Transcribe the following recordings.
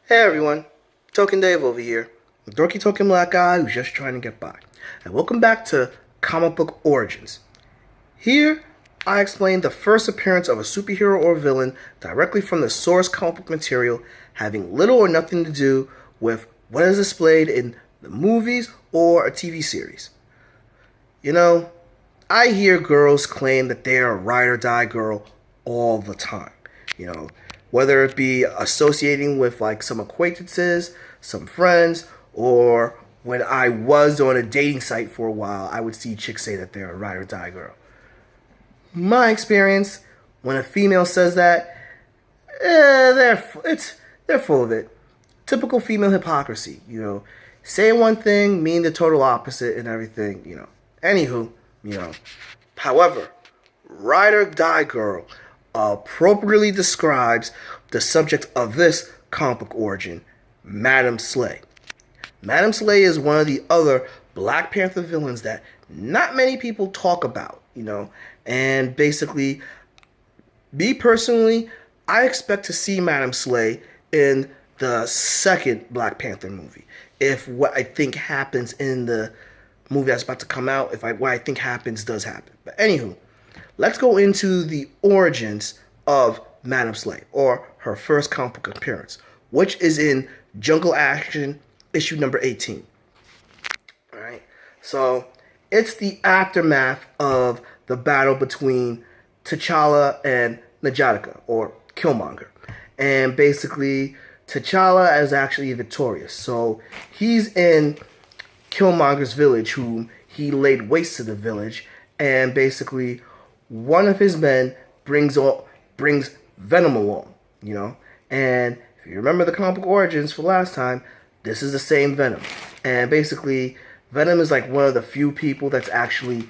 Hey everyone, Token Dave over here, a dorky token black guy who's just trying to get by. And welcome back to Comic Book Origins. Here, I explain the first appearance of a superhero or villain directly from the source comic book material, having little or nothing to do with what is displayed in the movies or a TV series. You know, I hear girls claim that they're a ride or die girl all the time. You know, whether it be associating with like some acquaintances, some friends, or when I was on a dating site for a while, I would see chicks say that they're a ride or die girl. My experience, when a female says that, they're full of it. Typical female hypocrisy, say one thing, mean the total opposite, and everything. Anywho, However, ride or die girl appropriately describes the subject of this comic book origin, Madam Slay. Madam Slay is one of the other Black Panther villains that not many people talk about. And basically, me personally, I expect to see Madam Slay in the second Black Panther movie. If what I think happens in the movie that's about to come out, what I think happens does happen. But anywho, let's go into the origins of Madam Slay, or her first comic book appearance, which is in Jungle Action issue number 18. Alright, so it's the aftermath of the battle between T'Challa and N'Jadaka, or Killmonger. And basically, T'Challa is actually victorious. So he's in Killmonger's village, whom he laid waste to the village, and basically one of his men brings Venom along. And if you remember the comic book origins for last time, this is the same Venom. And basically, Venom is like one of the few people that's actually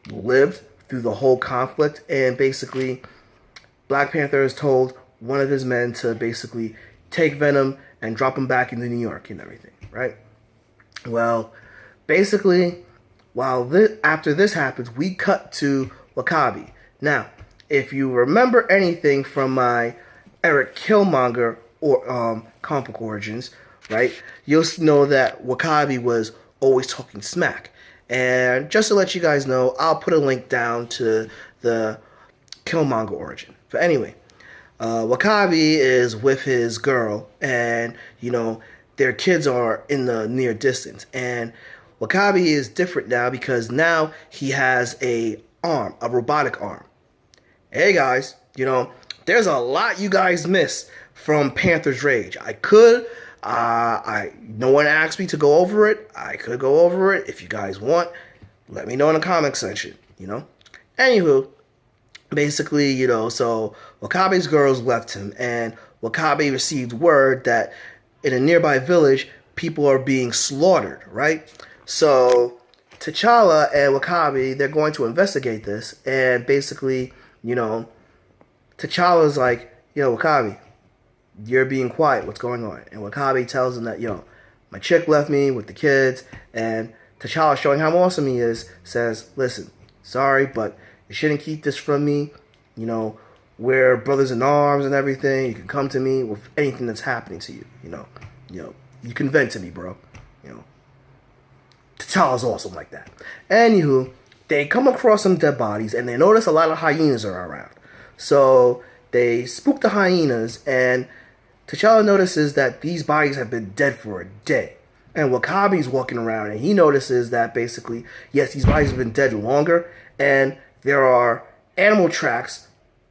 lived through the whole conflict. And basically, Black Panther has told one of his men to basically take Venom and drop him back into New York and everything, right? Well, basically, after this happens, we cut to W'Kabi. Now, if you remember anything from my Eric Killmonger or comic book origins, right, you'll know that W'Kabi was always talking smack. And just to let you guys know, I'll put a link down to the Killmonger origin. But anyway, W'Kabi is with his girl, and their kids are in the near distance. And W'Kabi is different now because now he has a robotic arm. Hey guys, there's a lot you guys miss from Panther's Rage. No one asked me to go over it. I could go over it. If you guys want, let me know in the comment section, Anywho, basically, so W'Kabi's girls left him, and W'Kabi received word that in a nearby village, people are being slaughtered, right? So T'Challa and W'Kabi, they're going to investigate this, and basically, T'Challa's like, yo, W'Kabi, you're being quiet, what's going on? And W'Kabi tells him that, my chick left me with the kids, and T'Challa, showing how awesome he is, says, listen, sorry, but you shouldn't keep this from me. We're brothers in arms and everything. You can come to me with anything that's happening to you. You can vent to me, bro. T'Challa's awesome like that. Anywho, they come across some dead bodies, and they notice a lot of hyenas are around. So they spook the hyenas, and T'Challa notices that these bodies have been dead for a day. And W'Kabi's walking around, and he notices that basically, yes, these bodies have been dead longer, and there are animal tracks.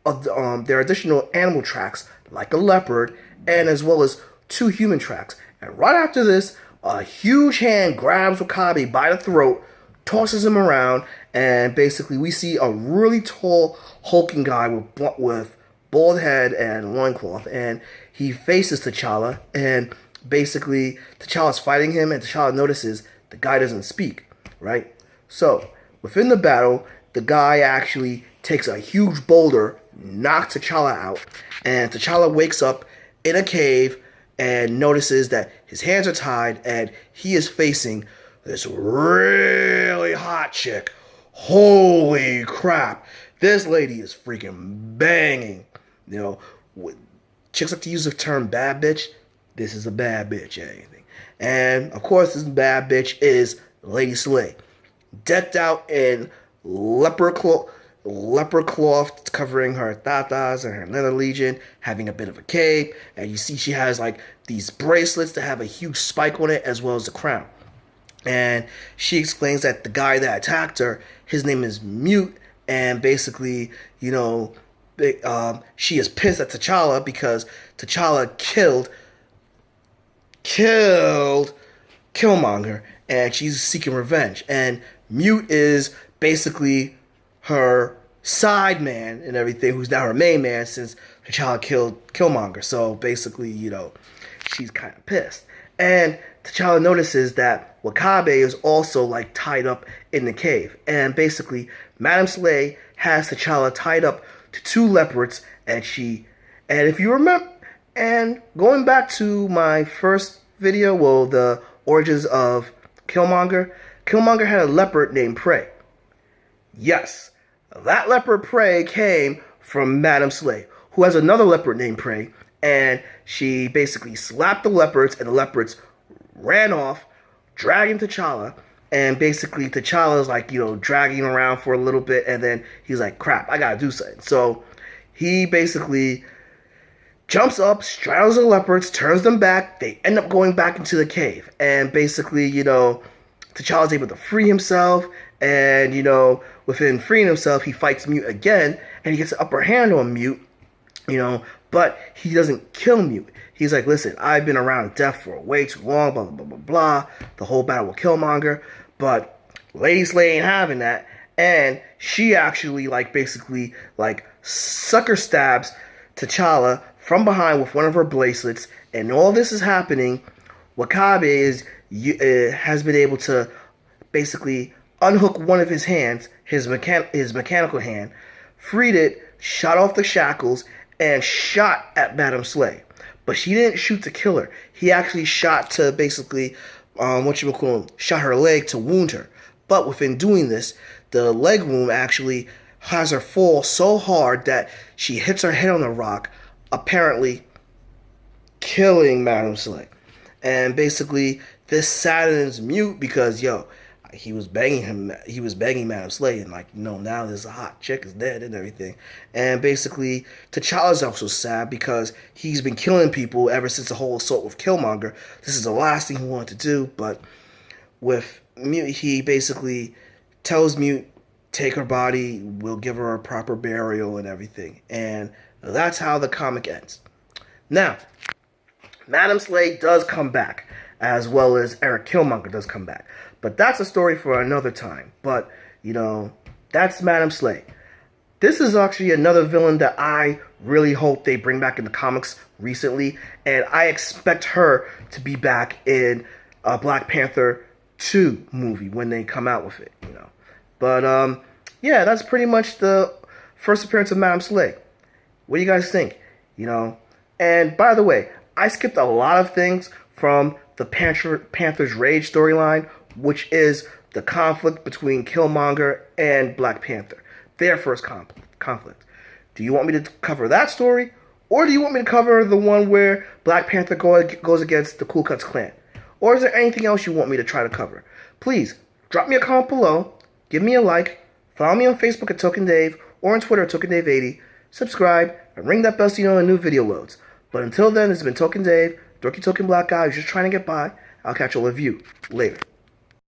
There are additional animal tracks, like a leopard, and as well as 2 human tracks. And right after this, a huge hand grabs W'Kabi by the throat, tosses him around, and basically we see a really tall, hulking guy with bald head and loincloth, and he faces T'Challa, and basically T'Challa's fighting him, and T'Challa notices the guy doesn't speak, right? So, within the battle, the guy actually takes a huge boulder, knocks T'Challa out, and T'Challa wakes up in a cave and notices that his hands are tied, and he is facing this really hot chick. Holy crap. This lady is freaking banging. Chicks like to use the term bad bitch. this is a bad bitch or anything. And of course, this bad bitch is Lady Slay, decked out in leopard cloth covering her tatas and her leather legion, having a bit of a cape, and you see she has like these bracelets that have a huge spike on it as well as the crown. And she explains that the guy that attacked her, his name is Mute, and basically, she is pissed at T'Challa because T'Challa killed Killmonger, and she's seeking revenge. And Mute is basically her side man and everything, who's now her main man since T'Challa killed Killmonger. So basically, she's kind of pissed. And T'Challa notices that Wakabe is also like tied up in the cave. And basically, Madame Slay has T'Challa tied up to two leopards, and if you remember, and going back to my first video, well, the origins of Killmonger had a leopard named Prey. Yes, that leopard Prey came from Madame Slay, who has another leopard named Prey, and she basically slapped the leopards, and the leopards ran off, dragging T'Challa, and basically T'Challa's like, dragging him around for a little bit, and then he's like, crap, I gotta do something. So he basically jumps up, straddles the leopards, turns them back, they end up going back into the cave, and basically, T'Challa's able to free himself, and, within freeing himself, he fights Mute again, and he gets the upper hand on Mute, but he doesn't kill Mute. He's like, listen, I've been around death for way too long, blah, blah, blah, blah, blah, the whole battle with Killmonger, but Lady Slay ain't having that, and she actually, basically, sucker stabs T'Challa from behind with one of her bracelets, and all this is happening, Wakabe has been able to basically unhook one of his hands, his mechanical hand, freed it, shot off the shackles, and shot at Madame Slay. But she didn't shoot to kill her. He actually shot to basically, shot her leg to wound her. But within doing this, the leg wound actually has her fall so hard that she hits her head on the rock, apparently killing Madame Slay. And basically, this saddens Mute because, he was begging Madame Slay, and now this hot chick is dead and everything. And basically, T'Challa's also sad because he's been killing people ever since the whole assault with Killmonger. This is the last thing he wanted to do, but with Mute, he basically tells Mute, take her body, we'll give her a proper burial and everything. And that's how the comic ends. Now, Madame Slay does come back, as well as Eric Killmonger does come back. But that's a story for another time. But, that's Madame Slay. This is actually another villain that I really hope they bring back in the comics recently. And I expect her to be back in a Black Panther 2 movie when they come out with it, But, yeah, that's pretty much the first appearance of Madame Slay. What do you guys think? And by the way, I skipped a lot of things from the Panther's Rage storyline, which is the conflict between Killmonger and Black Panther. Their first conflict. Do you want me to cover that story? Or do you want me to cover the one where Black Panther goes against the Ku Klux Klan? Or is there anything else you want me to try to cover? Please, drop me a comment below, give me a like, follow me on Facebook at Token Dave, or on Twitter at TokenDave80, subscribe, and ring that bell so you know when a new video loads. But until then, this has been Token Dave, dorky token black guy who's just trying to get by. I'll catch all of you later.